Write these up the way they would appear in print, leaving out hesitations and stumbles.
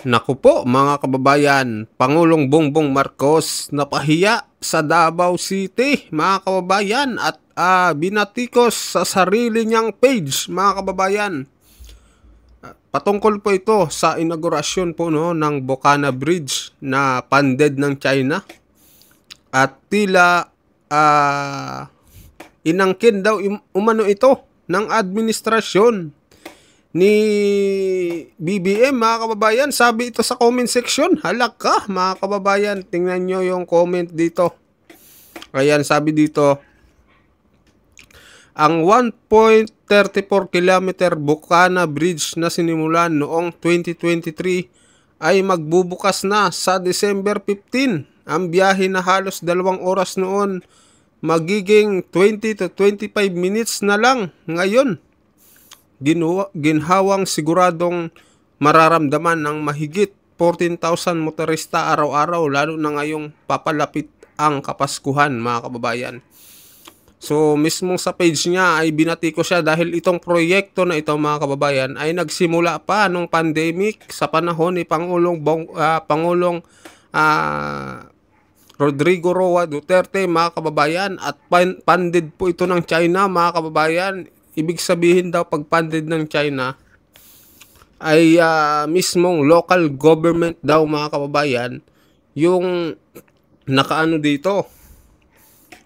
Naku po mga kababayan, Pangulong Bongbong Marcos napahiya sa Davao City mga kababayan at binatikos sa sarili niyang page mga kababayan. Patungkol po ito sa inaugurasyon po ng Bocana Bridge na funded ng China at tila inangkin daw umano ito ng administrasyon ni BBM mga kababayan. Sabi ito sa comment section. Halak ka mga kababayan. Tingnan nyo yung comment dito. Ayan, sabi dito, ang 1.34 kilometer Bocana Bridge na sinimulan noong 2023 ay magbubukas na sa December 15. Ang biyahe na halos 2 oras noon magiging 20 to 25 minutes na lang ngayon. Ginhawang siguradong mararamdaman ng mahigit 14,000 motorista araw-araw, lalo na ngayong papalapit ang Kapaskuhan mga kababayan. So mismo sa page niya ay binati ko siya dahil itong proyekto na ito mga kababayan ay nagsimula pa nung pandemic sa panahon ni Pangulong Rodrigo Roa Duterte mga kababayan, at funded po ito ng China mga kababayan. Ibig sabihin daw pag funded ng China ay mismong local government daw mga kababayan yung nakaano dito,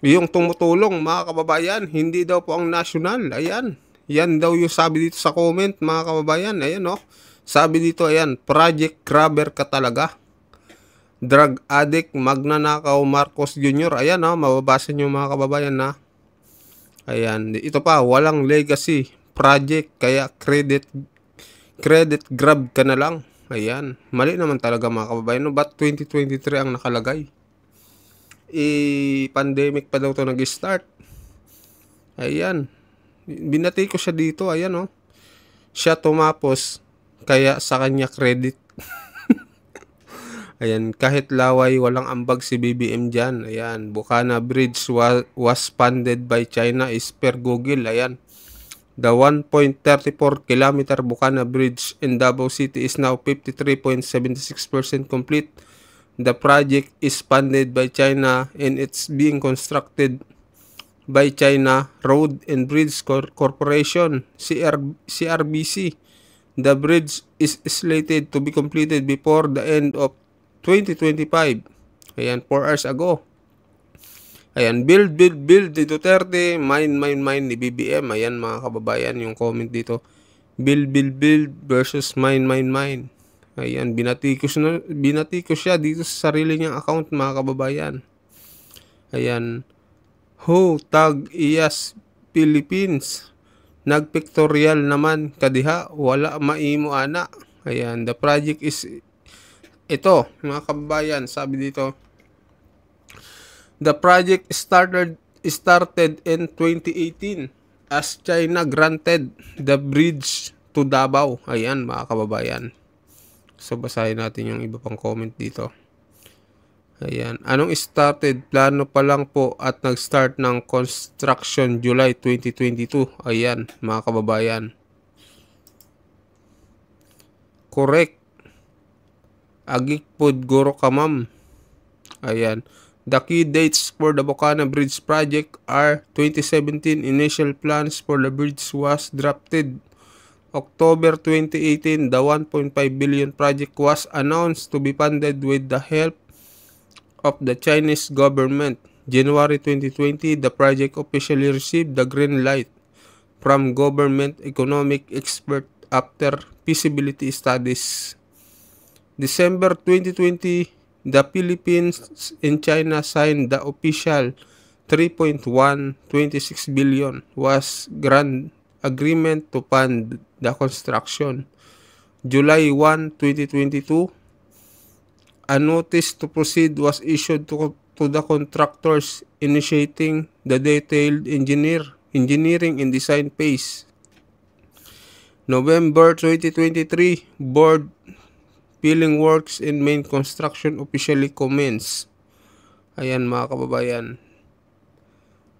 yung tumutulong mga kababayan, hindi daw po ang national. Ayan, yan daw yung sabi dito sa comment mga kababayan. Ayan sabi dito, ayan, project grabber ka talaga, drug addict, magnanakaw Marcos Jr. Ayan mababasa nyo mga kababayan na ayan, ito pa, walang legacy project kaya credit grab ka na lang. Ayan, mali naman talaga mga kababayan. Ba't 2023 ang nakalagay? Pandemic pa daw to nag-start. Ayan, binati ko siya dito. Ayan siya tumapos kaya sa kanya credit. Ayan, kahit laway walang ambag si BBM dyan. Ayan, Bocana Bridge was funded by China is per Google. Ayan, the 1.34 kilometer Bocana Bridge in Davao City is now 53.76% complete. The project is funded by China and it's being constructed by China Road and Bridge Corporation, CRBC. The bridge is slated to be completed before the end of 2025. Ayan, 4 hours ago. Ayan, build ni Duterte, mine ni BBM. Ayan mga kababayan, yung comment dito. Build versus mine. Ayan, binati ko siya dito sa sarili niyang account mga kababayan. Ayan, tag iyas Philippines. Nagpictorial naman kadiha, wala maimo ana. Ayan, the project is ito mga kababayan, sabi dito, the project started in 2018 as China granted the bridge to Davao. Ayan mga kababayan. So basahin natin yung iba pang comment dito. Ayan, anong started? Plano pa lang po at nag-start ng construction July 2022. Ayan mga kababayan. Correct. Agikpod guro ka ma'am. Ayan. The key dates for the Bocana Bridge project are 2017 initial plans for the bridge was drafted. October 2018, the 1.5 billion project was announced to be funded with the help of the Chinese government. January 2020, the project officially received the green light from government economic expert after feasibility studies. December 2020, the Philippines and China signed the official 3.126 billion was grant agreement to fund the construction. July 1, 2022, a notice to proceed was issued to the contractors initiating the detailed engineering and design phase. November 2023, board filling works and main construction officially commenced. Ayan mga kababayan.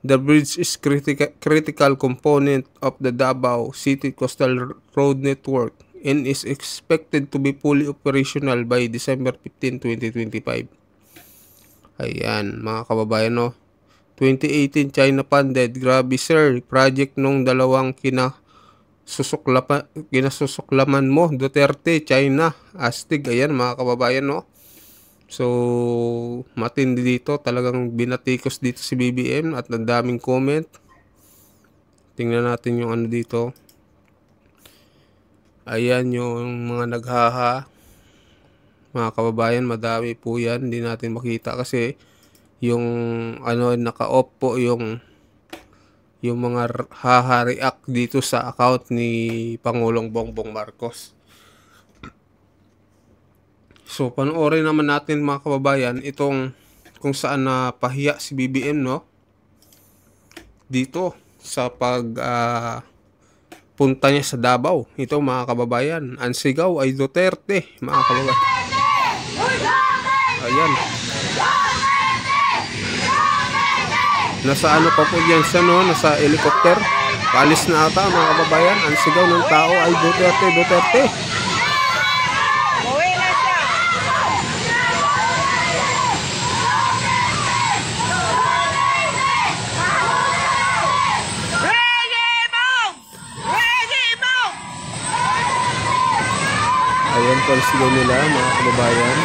The bridge is critical component of the Davao City Coastal Road Network and is expected to be fully operational by December 15, 2025. Ayan, mga kababayan, no? 2018 China funded. Grabe sir, project nung dalawang kinasusuklaman mo, Duterte, China, Astig. Ayan, mga kababayan, no? So, matindi dito. Talagang binatikos dito si BBM at ang daming comment. Tingnan natin yung ano dito. Ayan yung mga naghaha. Mga kababayan, madami po yan. Hindi natin makita kasi yung ano, naka-off po yung mga haha-react dito sa account ni Pangulong Bongbong Marcos. So, panoorin naman natin mga kababayan itong kung saan napahiya si BBM, no? Dito sa punta niya sa Davao. Ito mga kababayan, ang sigaw ay Duterte, mga kababayan. Ayan. Nasa ano pa po dyan siya, no? Nasa helicopter. Paalis na ata mga kababayan. Ang sigaw ng tao ay Duterte, Duterte. Ayan po ang sigaw nila mga kababayan.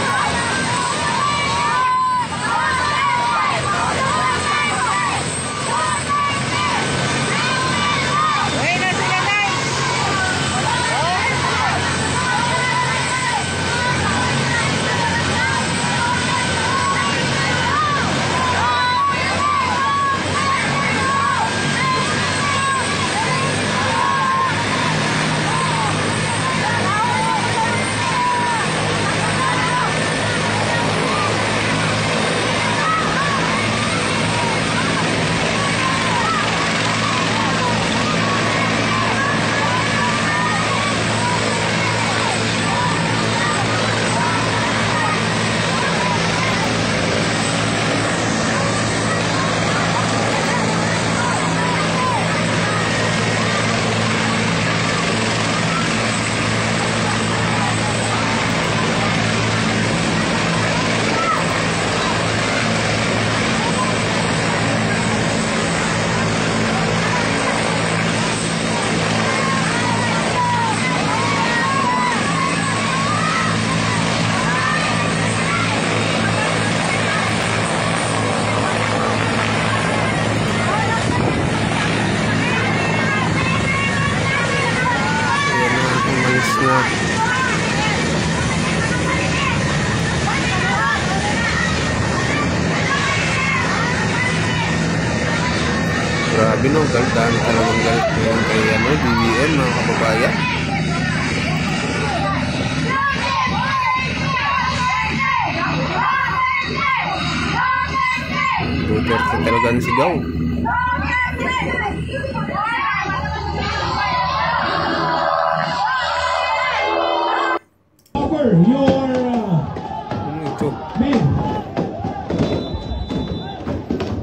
Grabe no, dami talagang galit ngayon kay BBM mga kababayan. Duterte talagang sigaw. Ano ito?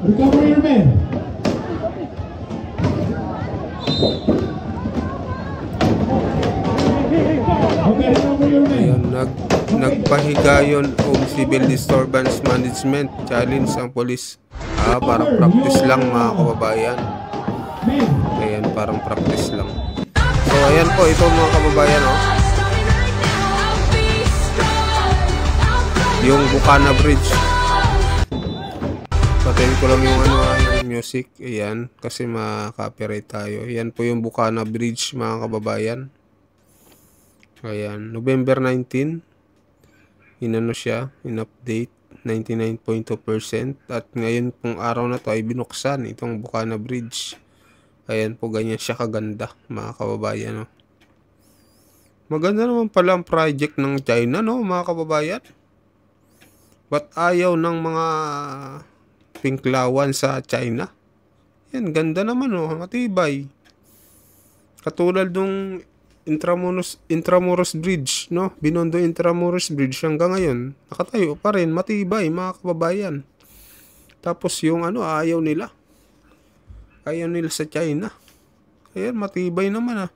Recover your men. Ayan, nagpahigayon o civil disturbance management challenge ang polis. Parang practice lang mga kababayan. Ayan, parang practice lang. So ayan po, ito mga kababayan, oh. Yung Bukana Bridge. Patayin ko lang yung yung music. Ayan, kasi ma-copyright tayo. Ayan po yung Bukana Bridge mga kababayan. Ayan, November 19, inano siya, in-update, 99.2%. At ngayon pong araw na to ay binuksan itong Bukana Bridge. Ayan po, ganyan siya kaganda, mga kababayan, no? Maganda naman pala ang project ng China, no, mga kababayan? Ba't ayaw ng mga pinklawan sa China? Yan, ganda naman, no, matibay. Katulad nung Intramuros Bridge, no? Binondo Intramuros Bridge hanggang ngayon nakatayo pa rin, matibay mga kababayan. Tapos yung ayaw nila sa China. Ayan, matibay naman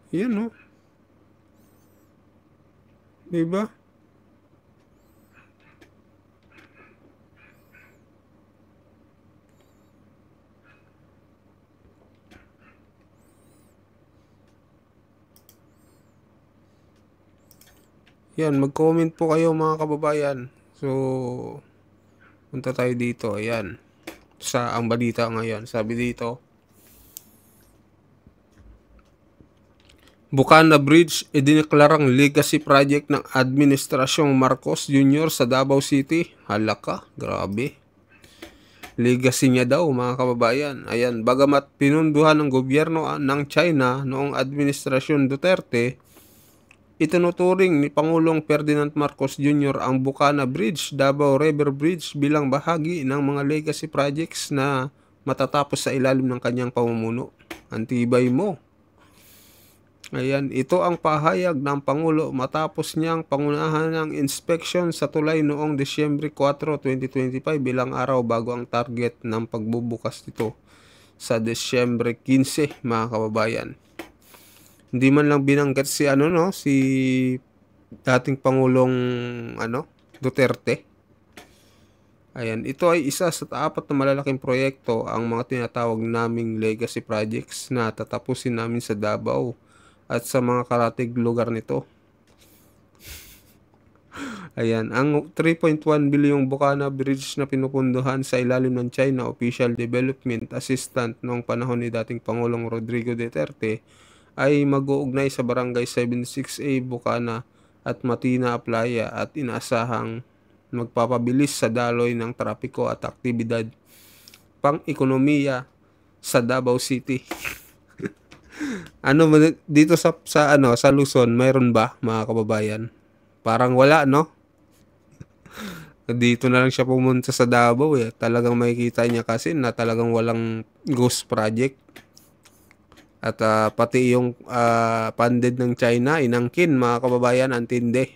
Yan, no? Diba? Yan, mag-comment po kayo mga kababayan. So, punta tayo dito. Ayan. Sa ang balita ngayon. Sabi dito, Bukana Bridge idineklarang legacy project ng Administrasyong Marcos Jr. sa Davao City. Halaka, grabe. Legacy niya daw mga kababayan. Ayan, bagamat pinunduhan ng gobyerno ng China noong Administrasyon Duterte, itinuturing ni Pangulong Ferdinand Marcos Jr. ang Bukana Bridge, Davao River Bridge bilang bahagi ng mga legacy projects na matatapos sa ilalim ng kanyang pamumuno. Antibay mo. Ayan, ito ang pahayag ng Pangulo matapos niyang pangunahan ng inspection sa tulay noong Disyembre 4, 2025 bilang araw bago ang target ng pagbubukas nito sa Disyembre 15, mga kababayan. Hindi man lang binanggit si si dating Pangulong Duterte. Ayan, ito ay isa sa 4 na malalaking proyekto ang mga tinatawag naming legacy projects na tatapusin namin sa Davao at sa mga karatig lugar nito. Ayan, ang 3.1 bilyong Bukana Bridge na pinupunduhan sa ilalim ng China Official Development Assistant noong panahon ni dating Pangulong Rodrigo Duterte ay mag-uugnay sa Barangay 76A, Bukana at Matina, Playa at inaasahang magpapabilis sa daloy ng trapiko at aktibidad pang-ekonomiya sa Davao City. Dito sa Luzon, mayroon ba mga kababayan? Parang wala, no? Dito na lang siya pumunta sa Davao eh. Talagang makikita niya kasi na talagang walang ghost project. At pati yung funded ng China, inangkin mga kababayan, antindi.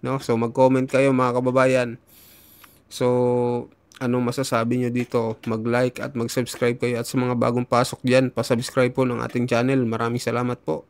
No? So mag-comment kayo mga kababayan. So anong masasabi nyo dito? Mag-like at mag-subscribe kayo at sa mga bagong pasok dyan, pasubscribe po ng ating channel. Maraming salamat po.